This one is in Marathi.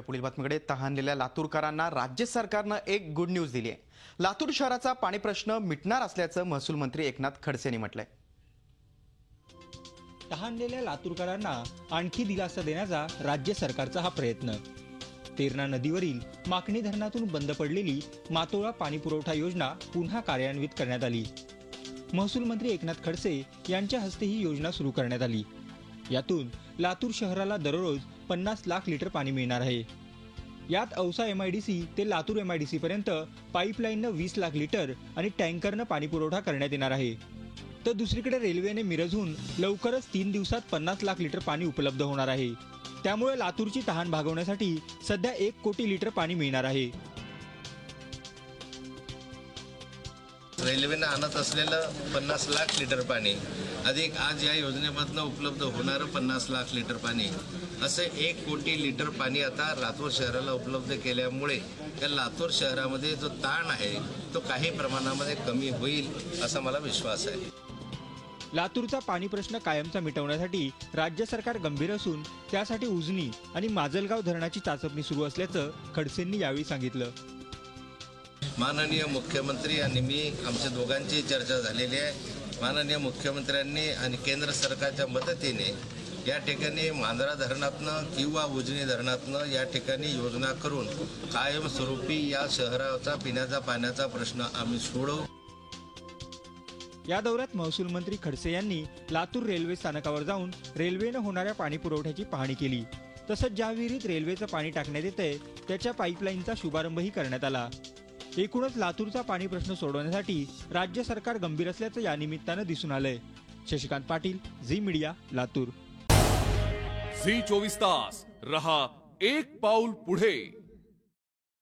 पुढील बातमीकडे तहानलेल्या लातूरकरांना राज्य सरकारनं एक गुड न्यूज दिली आहे। लातूर शहराचा पाणी प्रश्न मिटणार असल्याचं महसूल मंत्री एकनाथ खडसे यांनी म्हटलंय। तहानलेल्या लातूरकरांना आणखी दिलासा देण्याचा राज्य सरकारचा हा प्रयत्न। तेरणा नदीवरील माकणी धरणातून बंद पडलेली मातोळा पाणी पुरवठा योजना पुन्हा कार्यान्वित करण्यात आली। महसूल मंत्री एकनाथ खडसे यांच्या हस्ते ही योजना सुरू करण्यात आली। यातून लातूर शहराला दररोज 50 लाख लिटर पाणी मिळणार आहे। यात औसा MIDC ते लातूर MIDC पर्यंत पाईपलाईननं 20 लाख लिटर आणि टँकरनं पाणी पुरवठा करण्यात येणार आहे। तर दुसरीकडे रेल्वेने मिरजहून लवकरच 3 दिवसात 50 लाख लिटर पाणी उपलब्ध होणार आहे। त्यामुळे लातूरची तहान भागवण्यासाठी सध्या 1 कोटी लिटर पाणी मिळणार आहे। रेल्वेने आणत असलेलं 50 लाख लिटर पाणी अधिक आज या योजनेमधनं उपलब्ध होणारं 50 लाख लिटर पाणी असे 1 कोटी लिटर पाणी आता लातूर शहराला उपलब्ध केल्यामुळे त्या लातूर शहरामध्ये जो ताण आहे तो काही प्रमाणामध्ये कमी होईल असा मला विश्वास आहे। लातूरचा पाणी प्रश्न कायमचा मिटवण्यासाठी राज्य सरकार गंभीर असून त्यासाठी उजनी आणि माजलगाव धरणाची चाचपणी सुरू असल्याचं खडसेंनी यावेळी सांगितलं। माननीय मुख्यमंत्री आणि मी आमच्या दोघांची चर्चा झालेली आहे। माननीय मुख्यमंत्र्यांनी आणि केंद्र सरकारच्या मदतीने या ठिकाणी मांजरा धरणातनं किंवा उजनी धरणातनं या ठिकाणी योजना करून कायमस्वरूपी या शहराचा पिण्याचा पाण्याचा प्रश्न आम्ही सोडवू। या दौऱ्यात महसूल मंत्री खडसे यांनी लातूर रेल्वे स्थानकावर जाऊन रेल्वेनं होणाऱ्या पाणी पुरवठ्याची पाहणी केली। तसंच ज्या विहिरीत रेल्वेचं पाणी टाकण्यात येतंय त्याच्या पाईपलाईनचा शुभारंभही करण्यात आला। एकूणच लातूरचा पाणी प्रश्न सोडवण्यासाठी राज्य सरकार गंभीर असल्याचं या निमित्तानं दिसून आलंय। शशिकांत पाटील, झी मीडिया, लातूर। झी 24 तास रहा एक पाऊल पुढे।